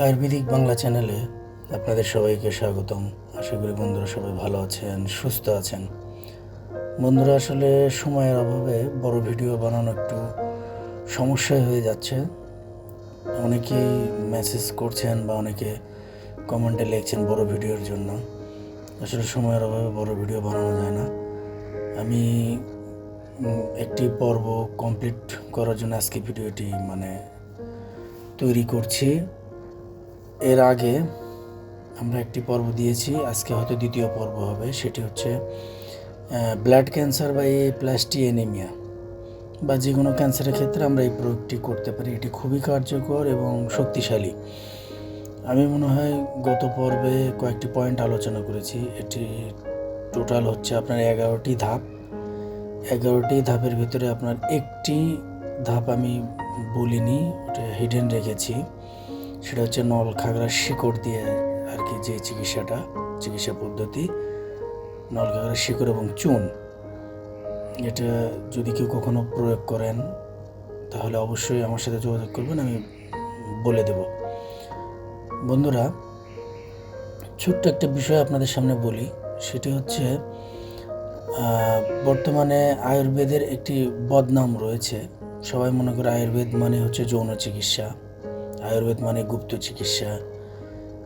আয়ুর্বেদিক বাংলা চ্যানেলে আপনাদের সবাইকে স্বাগতম। আশা করি বন্ধুরা সবাই ভালো আছেন, সুস্থ আছেন। বন্ধুরা, আসলে সময়ের অভাবে বড় ভিডিও বানানো একটু সমস্যায় হয়ে যাচ্ছে। অনেকেই মেসেজ করছেন বা অনেকে কমেন্টে লিখছেন বড় ভিডিওর জন্য। আসলে সময়ের অভাবে বড় ভিডিও বানানো যায় না। আমি একটি পর্ব কমপ্লিট করার জন্য আজকে ভিডিওটি তৈরি করছি। এর আগে আমরা একটি পর্ব দিয়েছি, আজকে হয়তো দ্বিতীয় পর্ব হবে। সেটি হচ্ছে ব্লাড ক্যান্সার বা এপ্লাস্টি অ্যানিমিয়া বা যে কোনো ক্যান্সারের ক্ষেত্রে আমরা এই প্রয়োগটি করতে পারি। এটি খুবই কার্যকর এবং শক্তিশালী। আমি মনে হয় গত পর্বে কয়েকটি পয়েন্ট আলোচনা করেছি। এটি টোটাল হচ্ছে আপনার 11টি ধাপ। 11টি ধাপের ভিতরে আপনার একটি ধাপ আমি বলিনি, ওটা হিডেন রেখেছি। সেটা হচ্ছে নল খাগড়ার শিকড় দিয়ে আর কি, যে চিকিৎসা পদ্ধতি নল খাগড়ার শিকড় এবং চুন। এটা যদি কেউ কখনো প্রয়োগ করেন তাহলে অবশ্যই আমার সাথে যোগাযোগ করবেন, আমি বলে দেব। বন্ধুরা, ছোট্ট একটা বিষয় আপনাদের সামনে বলি। সেটি হচ্ছে বর্তমানে আয়ুর্বেদের একটি বদনাম রয়েছে। সবাই মনে করে আয়ুর্বেদ মানে হচ্ছে যৌন চিকিৎসা, আয়ুর্বেদ মানে গুপ্ত চিকিৎসা,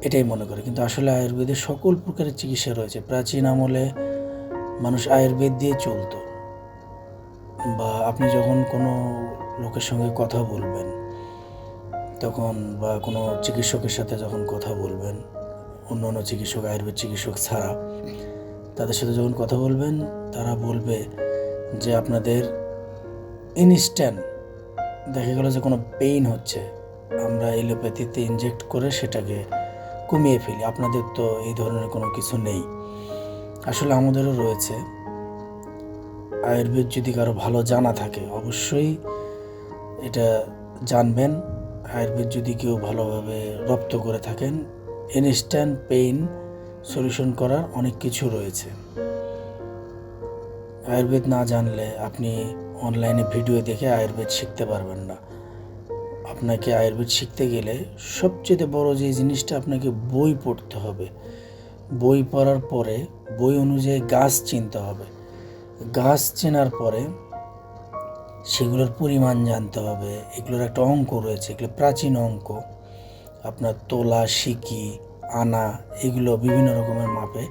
এটাই মনে করে। কিন্তু আসলে আয়ুর্বেদের সকল প্রকারের চিকিৎসা রয়েছে। প্রাচীন আমলে মানুষ আয়ুর্বেদ দিয়ে চলতো। বা আপনি যখন কোনো লোকের সঙ্গে কথা বলবেন তখন, বা কোনো চিকিৎসকের সাথে যখন কথা বলবেন, অন্য চিকিৎসক, আয়ুর্বেদ চিকিৎসক ছাড়া তাদের সাথে যখন কথা বলবেন, তারা বলবে যে আপনাদের ইনস্ট্যান্ট দেখা গেল যে কোনো পেইন হচ্ছে, আমরা এলোপ্যাথিতে ইনজেক্ট করে সেটাকে কমিয়ে ফেলি। আপনাদের তো এই ধরনের কোনো কিছু নেই। আসলে আমাদেরও রয়েছে। আয়ুর্বেদ যদি কারো ভালো জানা থাকে অবশ্যই এটা জানবেন। আয়ুর্বেদ যদি কেউ ভালোভাবে রপ্ত করে থাকেন, ইনস্ট্যান্ট পেইন সলিউশন করার অনেক কিছু রয়েছে। আয়ুর্বেদ না জানলে আপনি অনলাইনে ভিডিও দেখে আয়ুর্বেদ শিখতে পারবেন না। আপনাকে আয়ুর্বেদ শিখতে গেলে সবচেয়ে বড় যে জিনিসটা, আপনাকে বই পড়তে হবে। বই পড়ার পরে বই অনুযায়ী গাছ চিনতে হবে। গাছ চেনার পরে সেগুলোর পরিমাণ জানতে হবে। এগুলোর একটা অঙ্ক রয়েছে, এগুলো প্রাচীন অঙ্ক। আপনার তোলা, সিকি, আনা, এগুলো বিভিন্ন রকমের মাপে।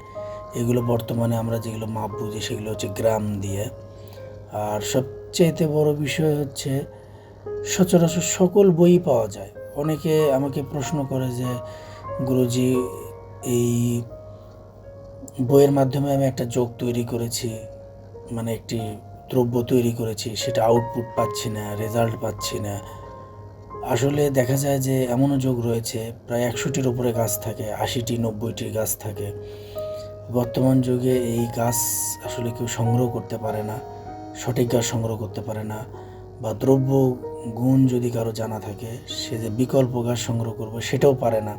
এগুলো বর্তমানে আমরা যেগুলো মাপ বুঝি সেগুলো হচ্ছে গ্রাম দিয়ে। আর সবচেয়ে বড় বিষয় হচ্ছে সচরাচর সকল বই পাওয়া যায়। অনেকে আমাকে প্রশ্ন করে যে গুরুজি, এই বইয়ের মাধ্যমে আমি একটা যোগ তৈরি করেছি, একটি দ্রব্য তৈরি করেছি, সেটা আউটপুট পাচ্ছি না, রেজাল্ট পাচ্ছি না। আসলে দেখা যায় যে এমনও যোগ রয়েছে প্রায় 100টির উপরে গাছ থাকে, 80টি 90টি গাছ থাকে। বর্তমান যুগে এই গাছ আসলে কেউ সংগ্রহ করতে পারে না, সঠিক গাছ সংগ্রহ করতে পারে না। বা দ্রব্য গুণ যদি কারো জানা থাকে, সে যে বিকল্প গাছ সংগ্রহ করবে সেটাও পারে না।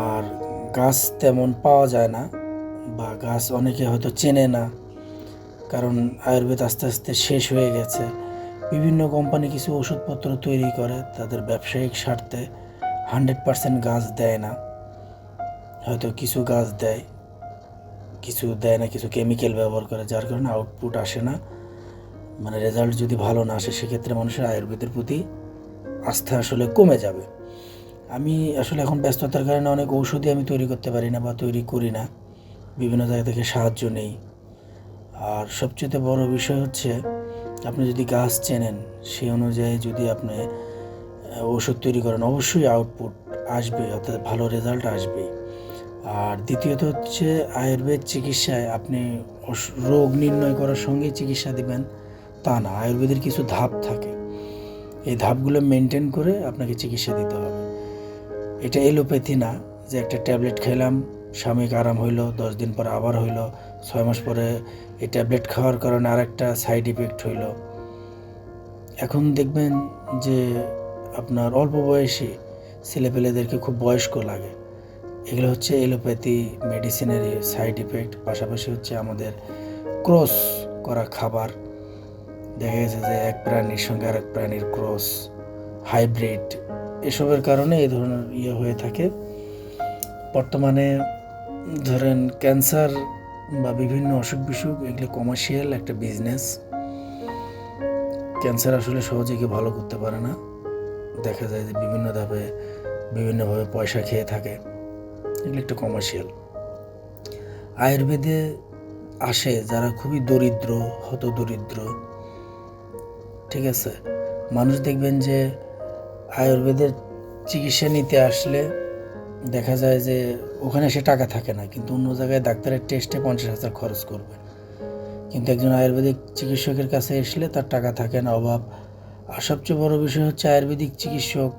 আর গাছ তেমন পাওয়া যায় না, বা গাছ অনেকে হয়তো চেনে না, কারণ আয়ুর্বেদ আস্তে আস্তে শেষ হয়ে গেছে। বিভিন্ন কোম্পানি কিছু ওষুধপত্র তৈরি করে তাদের ব্যবসায়িক স্বার্থে, 100% গাছ দেয় না। হয়তো কিছু গাছ দেয়, কিছু দেয় না, কিছু কেমিক্যাল ব্যবহার করে, যার কারণে আউটপুট আসে না। রেজাল্ট যদি ভালো না আসে, সেক্ষেত্রে মানুষের আয়ুর্বেদের প্রতি আস্থা আসলে কমে যাবে। আমি আসলে এখন ব্যস্ততার কারণে অনেক ঔষধই আমি তৈরি করতে পারি না বা তৈরি করি না, বিভিন্ন জায়গা থেকে সাহায্য নেই। আর সবচেয়ে বড় বিষয় হচ্ছে, আপনি যদি গাছ চেনেন, সেই অনুযায়ী যদি আপনি ওষুধ তৈরি করেন, অবশ্যই আউটপুট আসবে, অর্থাৎ ভালো রেজাল্ট আসবে। আর দ্বিতীয়ত হচ্ছে, আয়ুর্বেদ চিকিৎসায় আপনি রোগ নির্ণয় করার সঙ্গে চিকিৎসা দিবেন তা না। আয়ুর্বেদের কিছু ধাপ থাকে, এই ধাপগুলো মেনটেন করে আপনাকে চিকিৎসা দিতে হবে। এটা এলোপ্যাথি না যে একটা ট্যাবলেট খেলাম, সাময়িক আরাম হইল, 10 দিন পরে আবার হইল, 6 মাস পরে এই ট্যাবলেট খাওয়ার কারণে আরেকটা সাইড ইফেক্ট হইল। এখন দেখবেন যে আপনার অল্প বয়সী ছেলেপেলেদেরকে খুব বয়স্ক লাগে। এগুলো হচ্ছে এলোপ্যাথি মেডিসিনের সাইড ইফেক্ট। পাশাপাশি হচ্ছে আমাদের ক্রস করা খাবার, দেখা গেছে যে এক প্রাণীর সঙ্গে আরেক প্রাণীর ক্রস, হাইব্রিড, এসবের কারণে এই ধরনের হয়ে থাকে। বর্তমানে ধরেন ক্যান্সার বা বিভিন্ন অসুখ বিসুখ, এগুলো কমার্শিয়াল একটা বিজনেস। ক্যান্সার আসলে সহজে কেউ ভালো করতে পারে না, দেখা যায় যে বিভিন্ন ধাপে বিভিন্নভাবে পয়সা খেয়ে থাকে, এগুলো একটা কমার্শিয়াল। আয়ুর্বেদে আসে যারা খুবই দরিদ্র, হতদরিদ্র, ঠিক আছে। মানুষ দেখবেন যে আয়ুর্বেদের চিকিৎসা নিতে আসলে দেখা যায় যে ওখানে সে টাকা থাকে না, কিন্তু অন্য জায়গায় ডাক্তারের টেস্টে 50,000 খরচ করবে। কিন্তু একজন আয়ুর্বেদিক চিকিৎসকের কাছে আসলে তার টাকা থাকে না, অভাব। আর সবচেয়ে বড় বিষয় হচ্ছে আয়ুর্বেদিক চিকিৎসক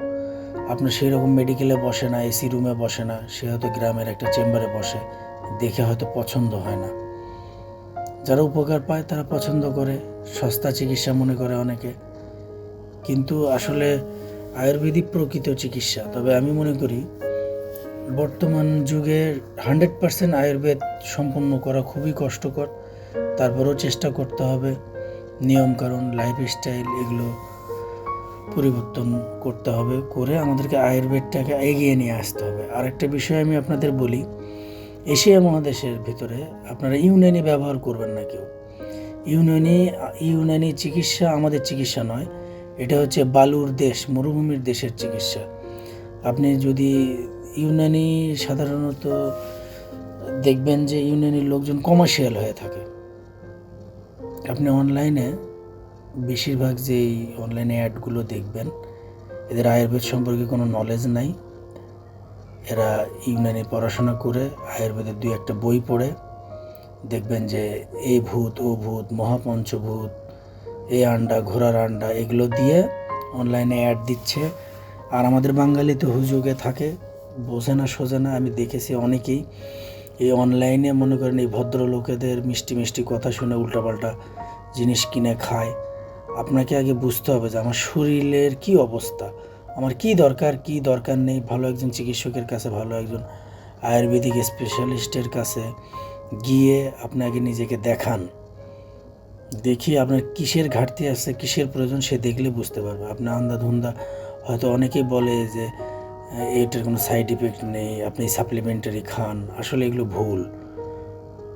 আপনার সেই রকম মেডিকেলে বসে না, এসি রুমে বসে না, সে হয়তো গ্রামের একটা চেম্বারে বসে, দেখে হয়তো পছন্দ হয় না। যারা উপকার পায় তারা পছন্দ করে, সস্তা চিকিৎসা মনে করে অনেকে, কিন্তু আসলে আয়ুর্বেদিক প্রকৃত চিকিৎসা। তবে আমি মনে করি বর্তমান যুগে 100% আয়ুর্বেদ সম্পন্ন করা খুবই কষ্টকর। তারপরেও চেষ্টা করতে হবে, নিয়মকানুন, লাইফস্টাইল এগুলো পরিবর্তন করতে হবে, করে আমাদেরকে আয়ুর্বেদটাকে এগিয়ে নিয়ে আসতে হবে। আরেকটা বিষয় আমি আপনাদের বলি, এশিয়া মহাদেশের ভিতরে আপনারা ইউনানি ব্যবহার করবেন না কেউ। ইউনানি চিকিৎসা আমাদের চিকিৎসা নয়, এটা হচ্ছে বালুর দেশ, মরুভূমির দেশের চিকিৎসা। আপনি যদি ইউনানি, সাধারণত দেখবেন যে ইউনানির লোকজন কমার্শিয়াল হয়ে থাকে। আপনি অনলাইনে বেশিরভাগ যেই অনলাইনে অ্যাডগুলো দেখবেন, এদের আয়ুর্বেদ সম্পর্কে কোনো নলেজ নাই। এরা ইউনানি পড়াশোনা করে আয়ুর্বেদের 2-1 বই পড়ে দেখবেন যে এই ভূত, ও ভূত, মহাপঞ্চভূত, এই আন্ডা, ঘোড়ার আন্ডা, এগুলো দিয়ে অনলাইনে অ্যাড দিচ্ছে। আর আমাদের বাঙালি তো হুজুগে থাকে, বোঝে না সোজে না। আমি দেখেছি অনেকেই এই অনলাইনে মনে করেন এই ভদ্রলোকেদের মিষ্টি মিষ্টি কথা শুনে উল্টাপাল্টা জিনিস কিনে খায়। আপনাকে আগে বুঝতে হবে যে আমার শরীরের কি অবস্থা, আমার কি দরকার, কি দরকার নেই। ভালো একজন চিকিৎসকের কাছে, ভালো একজন আয়ুর্বেদিক স্পেশালিস্টের কাছে গিয়ে আপনাকে নিজেকে দেখান, দেখিয়ে আপনার কিসের ঘাটতি আছে, কিসের প্রয়োজন, সে দেখলে বুঝতে পারবে। আপনি আন্ধাধুন্ধা, হয়তো অনেকেই বলে যে এটার কোনো সাইড ইফেক্ট নেই, আপনি সাপ্লিমেন্টারি খান, আসলে এগুলো ভুল,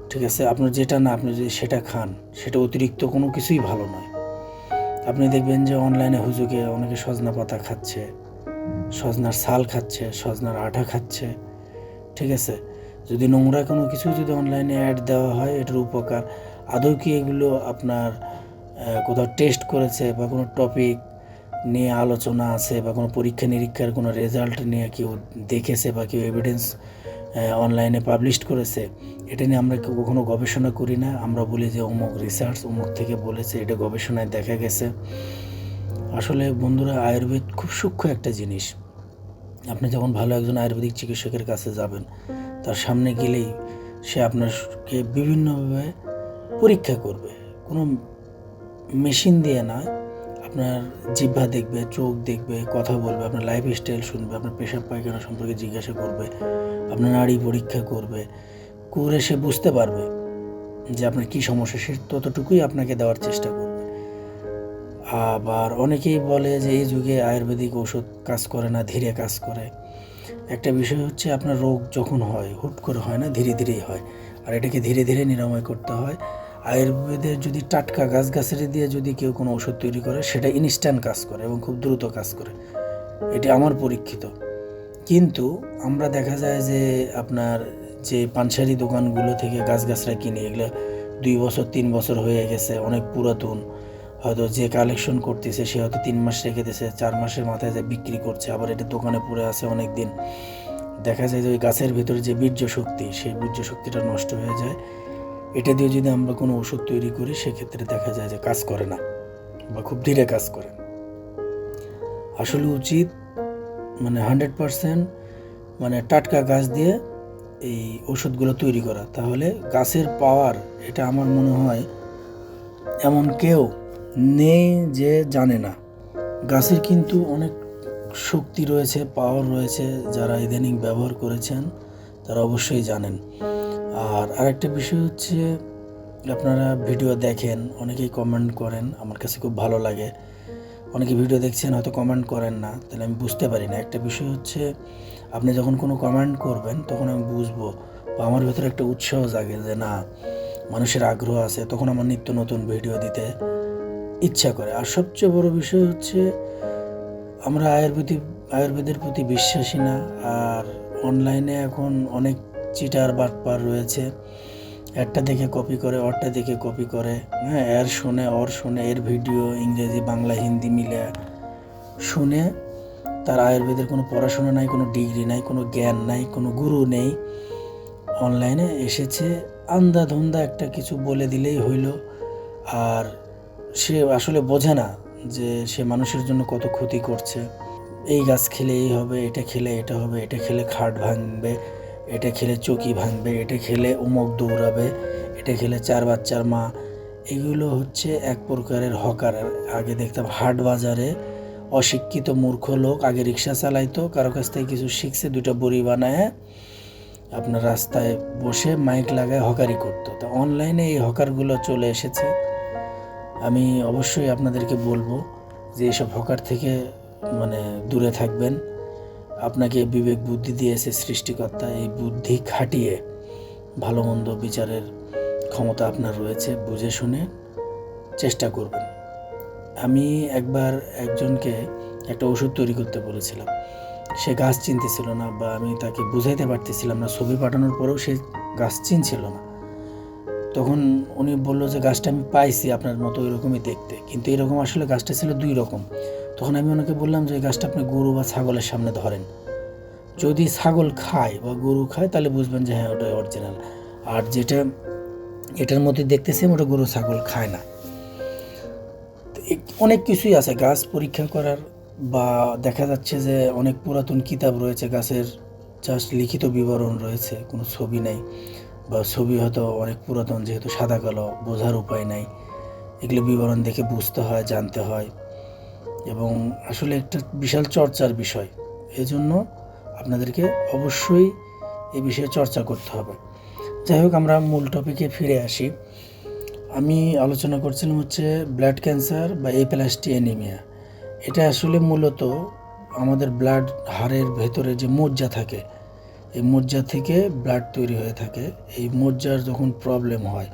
ঠিক আছে। আপনার যেটা না, আপনি যদি সেটা খান, সেটা অতিরিক্ত কোনো কিছুই ভালো নয়। আপনি দেখবেন যে অনলাইনে হুজুগে অনেকে সজনা পাতা খাচ্ছে, সজনার ছাল খাচ্ছে, সজনার আঠা খাচ্ছে, ঠিক আছে। যদি নোংরা কোনো কিছু যদি অনলাইনে অ্যাড দেওয়া হয়, এটার উপকার আদৌ কি এগুলো আপনার কোথাও টেস্ট করেছে, বা কোনো টপিক নিয়ে আলোচনা আছে, বা কোনো পরীক্ষা নিরীক্ষার কোনো রেজাল্ট নিয়ে কেউ দেখেছে, বা কেউ এভিডেন্স অনলাইনে পাবলিশ করেছে, এটা নিয়ে আমরা কখনো গবেষণা করি না। আমরা বলি যে অমুক রিসার্চ, অমুক থেকে বলেছে, এটা গবেষণায় দেখা গেছে। আসলে বন্ধুরা, আয়ুর্বেদ খুব সূক্ষ্ম একটা জিনিস। আপনি যখন ভালো একজন আয়ুর্বেদিক চিকিৎসকের কাছে যাবেন, তার সামনে গেলেই সে আপনাকে বিভিন্নভাবে পরীক্ষা করবে, কোনো মেশিন দিয়ে না। আপনার জিহ্বা দেখবে, চোখ দেখবে, কথা বলবে, আপনার লাইফস্টাইল শুনবে, আপনার পেশাব পায়খানা সম্পর্কে জিজ্ঞাসা করবে, আপনার নাড়ি পরীক্ষা করবে, করে সে বুঝতে পারবে যে আপনার কী সমস্যা, সে ততটুকুই আপনাকে দেওয়ার চেষ্টা করবে। আবার অনেকেই বলে যে এই যুগে আয়ুর্বেদিক ওষুধ কাজ করে না, ধীরে কাজ করে। একটা বিষয় হচ্ছে, আপনার রোগ যখন হয় হুট করে হয় না, ধীরে ধীরেই হয়, আর এটাকে ধীরে ধীরে নিরাময় করতে হয়। আয়ুর্বেদের যদি টাটকা গাছগাছালি দিয়ে যদি কেউ কোনো ওষুধ তৈরি করে, সেটা ইনস্ট্যান্ট কাজ করে এবং খুব দ্রুত কাজ করে, এটি আমার পরীক্ষিত। কিন্তু আমরা দেখা যায় যে আপনার যে পানসারি দোকানগুলো থেকে গাছগাছরা কিনে, এগুলো 2 বছর 3 বছর হয়ে গেছে, অনেক পুরাতন, হয়তো যে কালেকশন করতেছে সে হয়তো 3 মাস রেখে দিয়েছে, 4 মাসের মাথায় যে বিক্রি করছে, আবার এটা দোকানে পড়ে আছে অনেক দিন। দেখা যায় যে ওই গাছের ভিতরে যে বীর্য শক্তি, সেই বীর্য শক্তিটা নষ্ট হয়ে যায়। এটা দিয়ে যদি আমরা কোনো ওষুধ তৈরি করি, সেক্ষেত্রে দেখা যায় যে কাজ করে না, বা খুব ধীরে কাজ করে। আসলে উচিত 100% টাটকা গাছ দিয়ে এই ওষুধগুলো তৈরি করা। তাহলে গাছের পাওয়ার, এটা আমার মনে হয় এমন কেউ নেই যে জানে না। গাছের কিন্তু অনেক শক্তি রয়েছে, পাওয়ার রয়েছে, যারা ইদানিং ব্যবহার করেছেন তারা অবশ্যই জানেন। আর আরেকটা বিষয় হচ্ছে, আপনারা ভিডিও দেখেন, অনেকেই কমেন্ট করেন, আমার কাছে খুব ভালো লাগে। অনেকে ভিডিও দেখছেন হয়তো কমেন্ট করেন না, তাহলে আমি বুঝতে পারি না। একটা বিষয় হচ্ছে, আপনি যখন কোনো কমেন্ট করবেন তখন আমি বুঝবো, বা আমার ভেতরে একটা উৎসাহ জাগে যে না, মানুষের আগ্রহ আছে, তখন আমার নিত্য নতুন ভিডিও দিতে ইচ্ছা করে। আর সবচেয়ে বড় বিষয় হচ্ছে, আমরা আয়ুর্বেদের প্রতি বিশ্বাসী না। আর অনলাইনে এখন অনেক চিটার বাটপার রয়েছে, একটা দেখে কপি করে, ওরটা দেখে কপি করে, হ্যাঁ, ওর শুনে এর ভিডিও ইংরেজি বাংলা হিন্দি মিলে শুনে, তার আয়ুর্বেদের কোনো পড়াশোনা নাই, কোনো ডিগ্রি নাই, কোনো জ্ঞান নাই, কোনো গুরু নেই, অনলাইনে এসেছে আন্ধাধুন্ধা একটা কিছু বলে দিলেই হইল। আর সে আসলে বোঝে না যে সে মানুষের জন্য কত ক্ষতি করছে। এই গাছ খেলে এই হবে, এটা খেলে এটা হবে, এটা খেলে খাট ভাঙবে, এটা খেলে চকি ভাঙবে, এটা খেলে উমক দৌড়াবে, এটা খেলে 4 বাচ্চার মা। এগুলো হচ্ছে এক প্রকারের হকার। আগে দেখতাম হাট বাজারে অশিক্ষিত মূর্খ লোক আগে রিক্সা চালাইতো, কারো কাছ থেকে কিছু শিখছে, 2টা বড়ি বানায় আপনার রাস্তায় বসে মাইক লাগায় হকারি করতো। তা অনলাইনে এই হকারগুলো চলে এসেছে। আমি অবশ্যই আপনাদেরকে বলবো যে এসব হকার থেকে দূরে থাকবেন। আপনাকে বিবেক বুদ্ধি দিয়েছে সৃষ্টিকর্তা, এই বুদ্ধি খাটিয়ে ভালো মন্দ বিচারের ক্ষমতা আপনার রয়েছে, বুঝে শুনে চেষ্টা করবেন। আমি একবার একজনকে একটা ওষুধ তৈরি করতে বলেছিলাম, সে গাছ চিনতেছিল না, বা আমি তাকে বুঝাইতে পারতেছিলাম না, ছবি পাঠানোর পরেও সে গাছ চিনছিল না। তখন উনি বলল যে গাছটা আমি পাইছি আপনার মতো এরকমই দেখতে, কিন্তু এরকম আসলে গাছটা ছিল 2 রকম। তখন আমি ওনাকে বললাম যে গাছটা আপনি গরু বা ছাগলের সামনে ধরেন, যদি ছাগল খায় বা গরু খায় তাহলে বুঝবেন যে হ্যাঁ, ওটা অরিজিনাল। আর যেটা এটার মধ্যে দেখতেছেন ওটা গরু ছাগল খায় না। অনেক কিছুই আছে গাছ পরীক্ষা করার, বা দেখা যাচ্ছে যে অনেক পুরাতন কিতাব রয়েছে গাছের, জাস্ট লিখিত বিবরণ রয়েছে, কোনো ছবি নাই, বা ছবি হয়তো অনেক পুরাতন, যেহেতু সাদা কালো, বোঝার উপায় নাই। এগুলো বিবরণ দেখে বুঝতে হয়, জানতে হয়, এবং আসলে একটা বিশাল চর্চার বিষয়। এজন্য আপনাদেরকে অবশ্যই এই বিষয়ে চর্চা করতে হবে। যাই হোক, আমরা মূল টপিকে ফিরে আসি। আমি আলোচনা করছিলাম হচ্ছে ব্লাড ক্যান্সার বা এপ্লাস্টি অ্যানিমিয়া। এটা আসলে মূলত আমাদের ব্লাড হাড়ের ভেতরে যে মজ্জা থাকে, এই মজ্জা থেকে ব্লাড তৈরি হয়ে থাকে। এই মজ্জার যখন প্রবলেম হয়,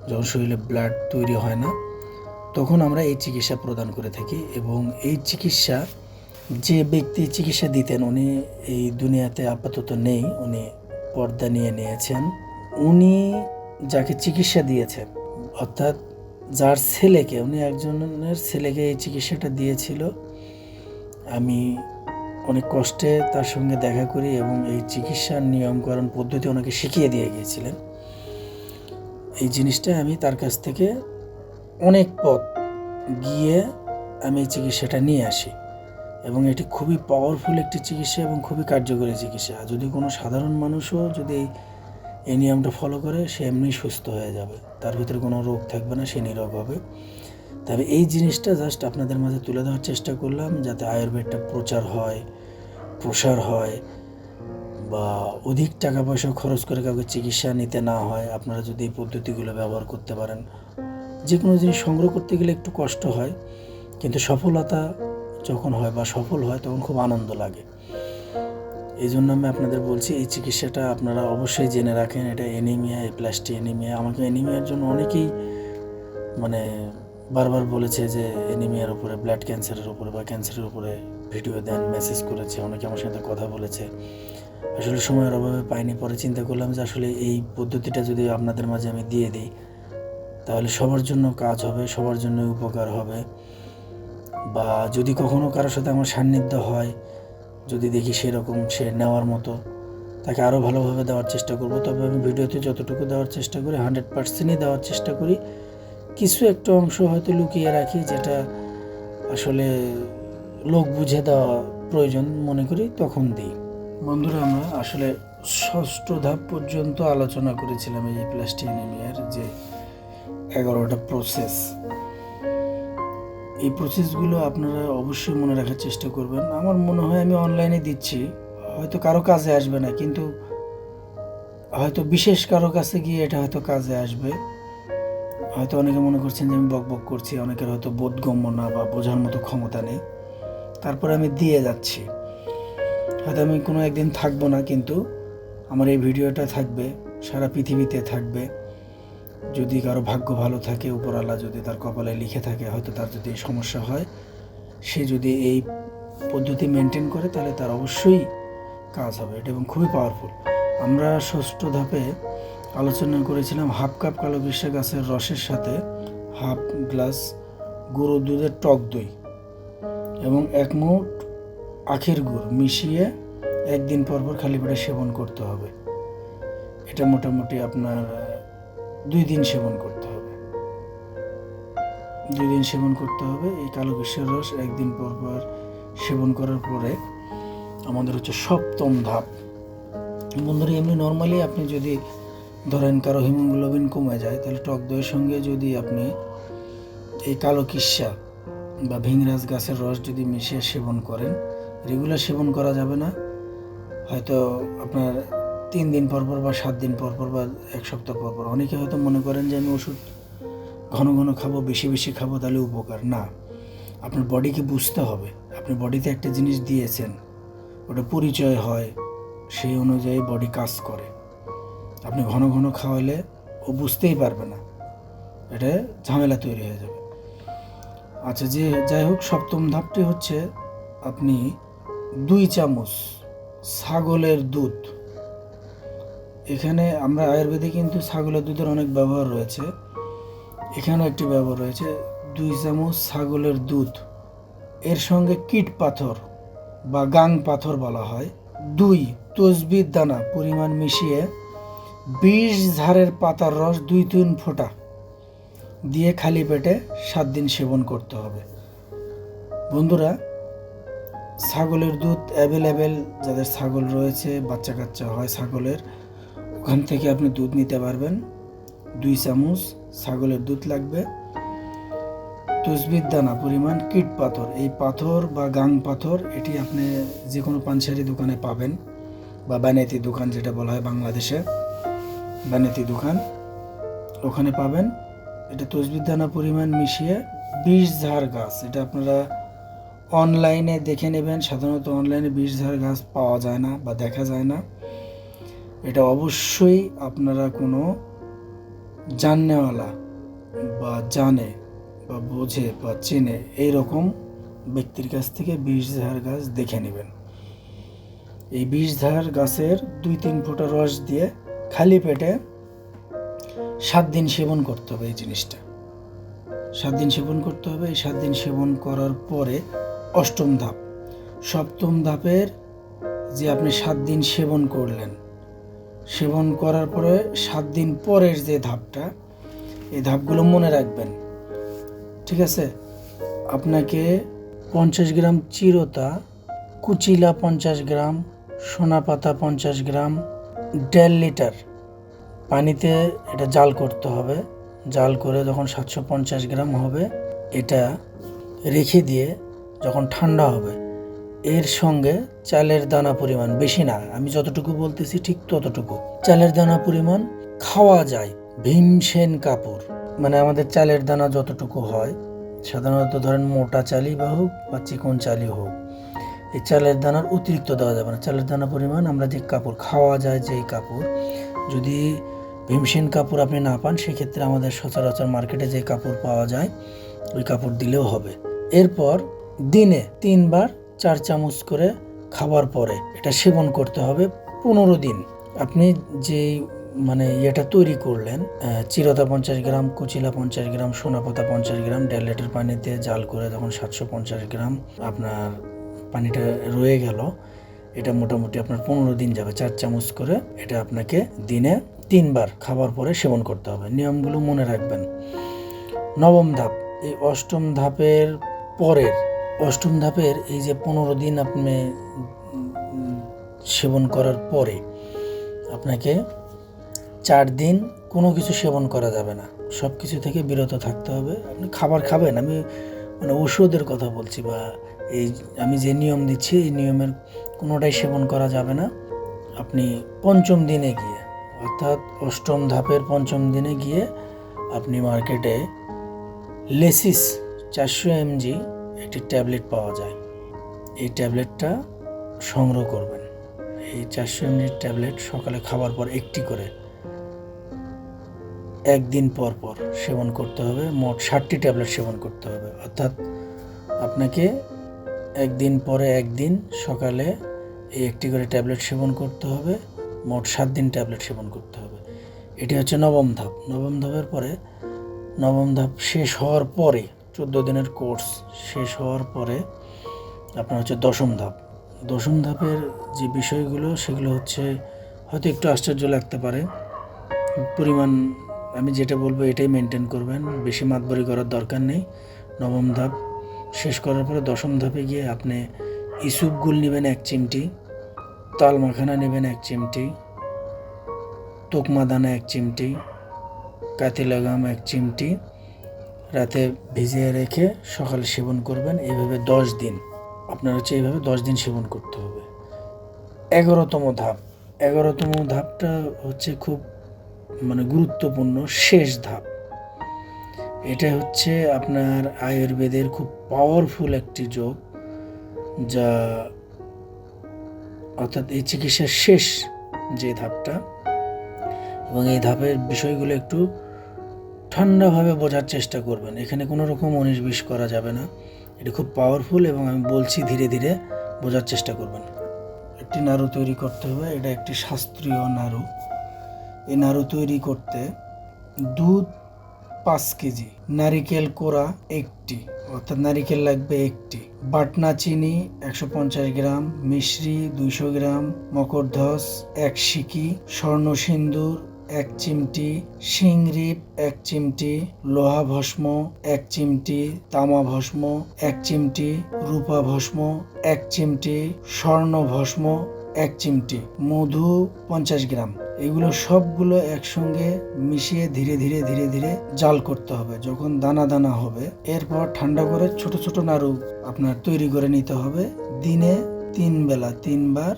যখন শরীরে ব্লাড তৈরি হয় না, তখন আমরা এই চিকিৎসা প্রদান করে থাকি। এবং এই চিকিৎসা, যে ব্যক্তি চিকিৎসা দিতেন উনি এই দুনিয়াতে আপাতত নেই, উনি পর্দা নিয়ে নিয়েছেন। উনি যাকে চিকিৎসা দিয়েছেন, অর্থাৎ যার ছেলেকে, উনি একজনের ছেলেকে এই চিকিৎসাটা দিয়েছিল। আমি অনেক কষ্টে তার সঙ্গে দেখা করি এবং এই চিকিৎসার নিয়মকরণ পদ্ধতি ওনাকে শিখিয়ে দিয়ে গিয়েছিলেন। এই জিনিসটা আমি তার কাছ থেকে অনেক পথ গিয়ে আমি এই চিকিৎসাটা নিয়ে আসি, এবং এটি খুবই পাওয়ারফুল একটি চিকিৎসা এবং খুবই কার্যকরী চিকিৎসা। যদি কোনো সাধারণ মানুষও যদি এই নিয়মটা ফলো করে, সে এমনি সুস্থ হয়ে যাবে, তার ভিতরে কোনো রোগ থাকবে না, সে নিরোগ হবে। তবে এই জিনিসটা জাস্ট আপনাদের মাঝে তুলে ধরার চেষ্টা করলাম, যাতে আয়ুর্বেদটা প্রসার হয়, বা অধিক টাকা পয়সা খরচ করে কাউকে চিকিৎসা নিতে না হয়। আপনারা যদি এই পদ্ধতিগুলো ব্যবহার করতে পারেন, যে কোনো জিনিস সংগ্রহ করতে গেলে একটু কষ্ট হয়, কিন্তু সফলতা যখন হয় বা সফল হয় তখন খুব আনন্দ লাগে। এই জন্য আমি আপনাদের বলছি, এই চিকিৎসাটা আপনারা অবশ্যই জেনে রাখেন। এটা অ্যানিমিয়া, এপ্লাস্টি অ্যানিমিয়া। আমাকে অ্যানিমিয়ার জন্য অনেকেই বারবার বলেছে যে অ্যানিমিয়ার উপরে, ব্লাড ক্যান্সারের উপরে বা ক্যান্সারের উপরে ভিডিও দেন, মেসেজ করেছে, অনেকে আমার সাথে কথা বলেছে। আসলে সময়ের অভাবে পাইনি। পরে চিন্তা করলাম যে আসলে এই পদ্ধতিটা যদি আপনাদের মাঝে আমি দিয়ে দিই, তাহলে সবার জন্য কাজ হবে, সবার জন্য উপকার হবে। বা যদি কখনো কারোর সাথে আমার সান্নিধ্য হয়, যদি দেখি সেরকম সে নেওয়ার মতো, তাকে আরও ভালোভাবে দেওয়ার চেষ্টা করব। তবে আমি ভিডিওতে যতটুকু দেওয়ার চেষ্টা করি 100%ই দেওয়ার চেষ্টা করি। কিছু একটা অংশ হয়তো লুকিয়ে রাখি, যেটা আসলে লোক বুঝে দেওয়া প্রয়োজন মনে করি, তখন দিই। বন্ধুরা, আমরা আসলে 6ষ্ঠ ধাপ পর্যন্ত আলোচনা করেছিলাম এই এপ্লাস্টি অ্যানিমিয়ার যে 11টা প্রসেস। এই প্রসেসগুলো আপনারা অবশ্যই মনে রাখার চেষ্টা করবেন। আমার মনে হয় আমি অনলাইনে দিচ্ছি, হয়তো কারো কাজে আসবে না, কিন্তু হয়তো বিশেষ কারো কাছে গিয়ে এটা হয়তো কাজে আসবে। হয়তো অনেকে মনে করছেন যে আমি বকবক করছি, অনেকের হয়তো বোধগম্য না বা বোঝার মতো ক্ষমতা নেই, তারপরে আমি দিয়ে যাচ্ছি। হয়তো আমি কোনো একদিন থাকবো না, কিন্তু আমার এই ভিডিওটা থাকবে, সারা পৃথিবীতে থাকবে। যদি কারো ভাগ্য ভালো থাকে, উপরওয়ালা যদি তার কপালে লিখে থাকে, হয়তো তার যদি সমস্যা হয়, সে যদি এই পদ্ধতি মেনটেন করে, তাহলে তার অবশ্যই কাজ হবে এটা, এবং খুবই পাওয়ারফুল। আমরা 6ষ্ঠ ধাপে আলোচনা করেছিলাম হাফ কাপ কালোবিশা গাছের রসের সাথে হাফ গ্লাস গরুর দুধের টক দই এবং 1 মুঠ আখের গুড় মিশিয়ে 1 দিন পর পর খালি পেটে সেবন করতে হবে। এটা মোটামুটি আপনার 2 দিন সেবন করতে হবে। 2 দিন সেবন করতে হবে। এই কালোবিশার রস 1 দিন পর পর সেবন করার পরে আমাদের হচ্ছে 7ম ধাপ। বন্ধুরা, এমনি নর্মালি আপনি যদি ধরেন কারো হিমোগ্লোবিন কমে যায়, তাহলে টক দইয়ের সঙ্গে যদি আপনি এই কালো কিস্সা বা ভিংরাজ গাছের রস যদি মিশিয়ে সেবন করেন, রেগুলার সেবন করা যাবে না, হয়তো আপনার 3 দিন পর পর বা 7 দিন পর পর বা 1 সপ্তাহ পর পর। অনেকে হয়তো মনে করেন যে আমি ওষুধ ঘন ঘন খাবো, বেশি বেশি খাবো, তাহলে উপকার না। আপনার বডিকে বুঝতে হবে, আপনি বডিতে একটা জিনিস দিয়েছেন, ওটা পরিচয় হয়, সেই অনুযায়ী বডি কাজ করে। আপনি ঘন ঘন খাওয়ালে ও বুঝতেই পারবে না, এটা ঝামেলা তৈরি হয়ে যাবে। আচ্ছা, যে যাই হোক, 7ম ধাপটি হচ্ছে আপনি 2 চামচ ছাগলের দুধ, এখানে আমরা আয়ুর্বেদে কিন্তু ছাগলের দুধের অনেক ব্যবহার রয়েছে, এখানেও একটি ব্যবহার রয়েছে। 2 চামচ ছাগলের দুধ, এর সঙ্গে কীট পাথর বা গাং পাথর বলা হয়, 2 তসবির দানা পরিমাণ মিশিয়ে 20 ঝাড়ের পাতার রস 2-3 ফোঁটা দিয়ে খালি পেটে 7 দিন সেবন করতে হবে। বন্ধুরা, ছাগলের দুধ অ্যাভেলেবেল, যাদের ছাগল রয়েছে, বাচ্চা কাচ্চা হয় ছাগলের, ওখান থেকে আপনি দুধ নিতে পারবেন। 2 চামচ ছাগলের দুধ লাগবে, তসবির দানা পরিমাণ কীট পাথর, এই পাথর বা গাং পাথর এটি আপনি যে কোনো পানসারি দোকানে পাবেন, বা বানাতি দোকান যেটা বলা হয় বাংলাদেশে, বানাতি দোকান, ওখানে পাবেন। এটা তসবির দানা পরিমাণ মিশিয়ে 20 ঝাড় গাছ, এটা আপনারা অনলাইনে দেখে নেবেন। সাধারণত অনলাইনে 20 ঝাড় গাছ পাওয়া যায় না বা দেখা যায় না। এটা অবশ্যই আপনারা কোনো জাননেওয়ালা বা জানে বা বোঝে বা চেনে এইরকম ব্যক্তির কাছ থেকে 20 ঝাড় গাছ দেখে নেবেন। এই 20 ঝাড় গাছের 2-3 ফোঁটা রস দিয়ে খালি পেটে 7 দিন সেবন করতে হবে। এই জিনিসটা 7 দিন সেবন করতে হবে। এই 7 দিন সেবন করার পরে 8ম ধাপ, 7ম ধাপের যে আপনি 7 দিন সেবন করলেন, সেবন করার পরে 7 দিন পরের যে ধাপটা, এই ধাপগুলো মনে রাখবেন, ঠিক আছে? আপনাকে 50 গ্রাম চিরতা, কুচিলা 50 গ্রাম, সোনাপাতা 50 গ্রাম, 1.5 লিটার পানিতে এটা জাল করতে হবে। জাল করে যখন 750 গ্রাম হবে, এটা রেখে দিয়ে যখন ঠান্ডা হবে, এর সঙ্গে চালের দানা পরিমাণ, বেশি না, আমি যতটুকু বলতেছি ঠিক ততটুকু চালের দানা পরিমাণ খাওয়া যায়। ভীমসেন কাপুর, মানে আমাদের চালের দানা যতটুকু হয়, সাধারণত ধরেন মোটা চালই বা হোক বা চিকন চালই হোক, এই চালের দানার অতিরিক্ত দেওয়া যাবে না। চালের দানা পরিমাণ আমরা যে কাপড় খাওয়া যায়, যেই কাপড়, যদি ভীমসেন কাপড় আপনি না পান, সেক্ষেত্রে আমাদের সচরাচর মার্কেটে যে কাপড় পাওয়া যায়, ওই কাপড় দিলেও হবে। এরপর দিনে 3 বার 4 চামচ করে খাবার পরে এটা সেবন করতে হবে 15 দিন। আপনি যেই এটা তৈরি করলেন, চিরতা 50 গ্রাম, কুচিলা 50 গ্রাম, সোনাপাতা 50 গ্রাম, 1.5 লিটার পানিতে জাল করে যখন 750 গ্রাম আপনার পানিটা রয়ে গেল, এটা মোটামুটি আপনার 15 দিন যাবে। 4 চামচ করে এটা আপনাকে দিনে 3 বার খাবার পরে সেবন করতে হবে। নিয়মগুলো মনে রাখবেন। 9ম ধাপ, এই 8ম ধাপের পরের 8ম ধাপের এই যে 15 দিন আপনি সেবন করার পরে আপনাকে 4 দিন কোনো কিছু সেবন করা যাবে না, সব কিছু থেকে বিরত থাকতে হবে। আপনি খাবার খাবেন, আমি ওষুধের কথা বলছি, বা এই আমি যে নিয়ম দিচ্ছি, এই নিয়মের কোনোটাই সেবন করা যাবে না। আপনি 5ম দিনে গিয়ে, অর্থাৎ 8ম ধাপের 5ম দিনে গিয়ে আপনি মার্কেটে লেসিস 400 mg একটি ট্যাবলেট পাওয়া যায়। এই ট্যাবলেটটা সংগ্রহ করবেন। এই 400 mg ট্যাবলেট সকালে খাবার পর একটি করে একদিন পর পর সেবন করতে হবে। মোট 60টি ট্যাবলেট সেবন করতে হবে, অর্থাৎ আপনাকে একদিন পরে একদিন সকালে এই একটি করে ট্যাবলেট সেবন করতে হবে। মোট 7 দিন ট্যাবলেট সেবন করতে হবে। এটি হচ্ছে নবম ধাপ। নবম ধাপের পরে নবম ধাপ শেষ হওয়ার পরে 14 দিনের কোর্স শেষ হওয়ার পরে আপনার হচ্ছে দশম ধাপ। দশম ধাপের যে বিষয়গুলো সেগুলো হচ্ছে হয়তো একটু আশ্চর্য লাগতে পারে। পরিমাণ আমি যেটা বলবো এটাই মেনটেন করবেন, বেশি মাতবরি করার দরকার নেই। নবম ধাপ শেষ করার পরে দশম ধাপে গিয়ে আপনি ইসুপগুল নেবেন 1 চিমটি, তাল মাখানা নেবেন 1 চিমটি, তোকমা দানা 1 চিমটি, কাতিলাগাম 1 চিমটি রাতে ভিজিয়ে রেখে সকালে সেবন করবেন। এইভাবে 10 দিন আপনার হচ্ছে এইভাবে 10 দিন সেবন করতে হবে। 11তম ধাপ। 11তম ধাপটা হচ্ছে খুব গুরুত্বপূর্ণ শেষ ধাপ। এটা হচ্ছে আপনার আয়ুর্বেদের খুব পাওয়ারফুল একটি যোগ, যা অর্থাৎ এই চিকিৎসার শেষ যে ধাপটা, এবং এই ধাপের বিষয়গুলো একটু ঠান্ডাভাবে বোঝার চেষ্টা করবেন। এখানে কোনো রকম 19-20 করা যাবে না। এটি খুব পাওয়ারফুল এবং আমি বলছি ধীরে ধীরে বোঝার চেষ্টা করবেন। একটি নাড়ু তৈরি করতে হবে। এটা একটি শাস্ত্রীয় নাড়ু। এই নাড়ু তৈরি করতে দুধ 5 কেজি, নারিকেল কোড়া 1টি, অর্থাৎ নারিকেল লাগবে 1টি, বাটনা চিনি 150 গ্রাম, মিশ্রি 200 গ্রাম, মকরধ্বজ 1 শিকি, স্বর্ণ সিন্দুর 1 চিমটি, শিংরিপ 1 চিমটি, লোহা ভস্ম 1 চিমটি, তামা ভস্ম 1 চিমটি, রূপা ভস্ম 1 চিমটি, স্বর্ণ ভস্ম 1 চিমটি, মধু 50 গ্রাম। এগুলো সবগুলো একসঙ্গে মিশিয়ে ধীরে ধীরে ধীরে ধীরে জাল করতে হবে যখন দানা দানা হবে। এরপর ঠান্ডা করে ছোট ছোট নাড়ু আপনার তৈরি করে নিতে হবে। দিনে 3 বেলা 3 বার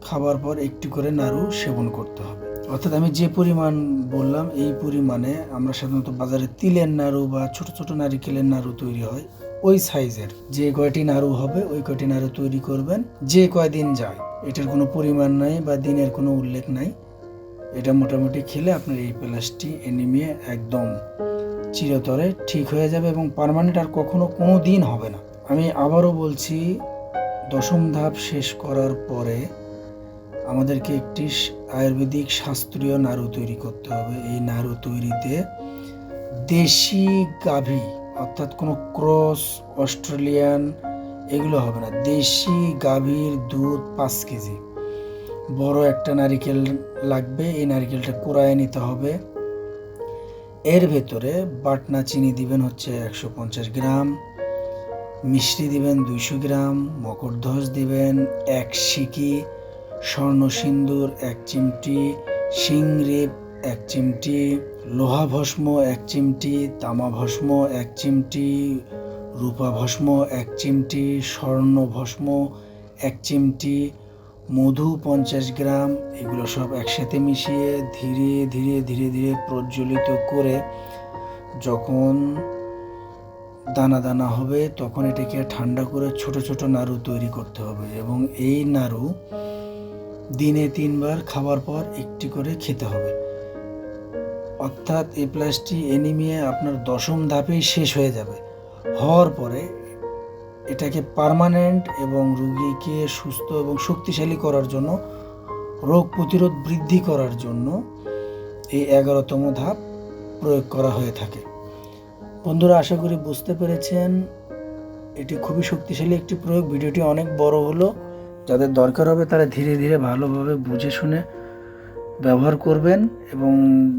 খাবার পর একটি করে নাড়ু সেবন করতে হবে। অর্থাৎ আমি যে পরিমাণ বললাম এই পরিমাণে আমরা সাধারণত বাজারে তিলের নাড়ু বা ছোট ছোট নারিকেলের নাড়ু তৈরি হয়, ওই সাইজের যে কয়টি নাড়ু হবে ওই কয়টি নাড়ু তৈরি করবেন। যে কয়দিন যায় এটার কোনো পরিমাণ নাই বা দিনের কোনো উল্লেখ নাই। এটা মোটামুটি খেলে আপনার এই প্লাসটি এনিমিয়া একদম চিরতরে ঠিক হয়ে যাবে এবং পার্মানেন্ট আর কখনো কোনো দিন হবে না। আমি আবারও বলছি, দশম ধাপ শেষ করার পরে আমাদেরকে একটি আয়ুর্বেদিক শাস্ত্রীয় নাড়ু তৈরি করতে হবে। এই নাড়ু তৈরিতে দেশি গাভী, অর্থাৎ কোনো ক্রস অস্ট্রেলিয়ান এগুলো হবে না, দেশি গাভীর দুধ 5 কেজি, বড় একটা নারিকেল লাগবে। এই নারিকেলটা কুড়ায় নিতে হবে। এর ভেতরে বাটনা চিনি দিবেন হচ্ছে 150 গ্রাম, মিশ্রি দিবেন 200 গ্রাম, মকরধ্বজ দিবেন 1 শিকি, স্বর্ণ সিন্দুর 1 চিমটি, শিংরিপ 1 চিমটি, লোহা ভস্ম 1 চিমটি, তামা ভস্ম 1 চিমটি, রূপা ভস্ম 1 চিমটি, স্বর্ণ ভস্ম 1 চিমটি, মধু 50 গ্রাম। এগুলো সব একসাথে মিশিয়ে ধীরে ধীরে ধীরে ধীরে প্রজ্বলিত করে যখন দানা দানা হবে তখন এটাকে ঠান্ডা করে ছোট ছোট নাড়ু তৈরি করতে হবে এবং এই নাড়ু দিনে 3 বার খাবার পর একটি করে খেতে হবে। অর্থাৎ এই প্লাসটি এনিমিয়া আপনার দশম ধাপেই শেষ হয়ে যাবে। হওয়ার পরে এটাকে পার্মানেন্ট এবং রোগীকে সুস্থ এবং শক্তিশালী করার জন্য, রোগ প্রতিরোধ বৃদ্ধি করার জন্য এই 11তম ধাপ প্রয়োগ করা হয়ে থাকে। বন্ধুরা, আশা করি বুঝতে পেরেছেন। এটি খুবই শক্তিশালী একটি প্রয়োগ। ভিডিওটি অনেক বড় হলো, যাদের দরকার হবে তারা ধীরে ধীরে ভালোভাবে বুঝে শুনে ব্যবহার করবেন এবং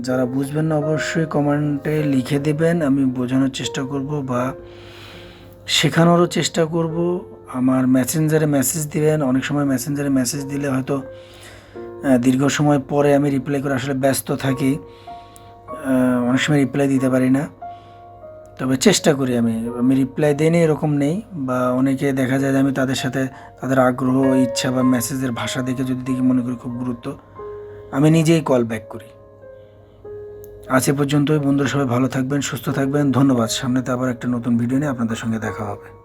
যারা বুঝবেন না অবশ্যই কমেন্টে লিখে দেবেন। আমি বোঝানোর চেষ্টা করব বা শেখানোরও চেষ্টা করব। আমার মেসেঞ্জারে মেসেজ দিবেন। অনেক সময় মেসেঞ্জারে মেসেজ দিলে হয়তো দীর্ঘ সময় পরে আমি রিপ্লাই করে, আসলে ব্যস্ত থাকি, অনেক সময় রিপ্লাই দিতে পারি না, তবে চেষ্টা করি। আমি রিপ্লাই দিই না এরকম নেই, বা অনেকে দেখা যায় যে আমি তাদের সাথে তাদের আগ্রহ, ইচ্ছা বা মেসেজের ভাষা দেখে যদি দেখি মনে করি খুব গুরুত্ব, আমি নিজেই কল ব্যাক করি। আজ এ পর্যন্তই। বন্ধুরা সবাই ভালো থাকবেন, সুস্থ থাকবেন। ধন্যবাদ। সামনেতে আবার একটা নতুন ভিডিও নিয়ে আপনাদের সঙ্গে দেখা হবে।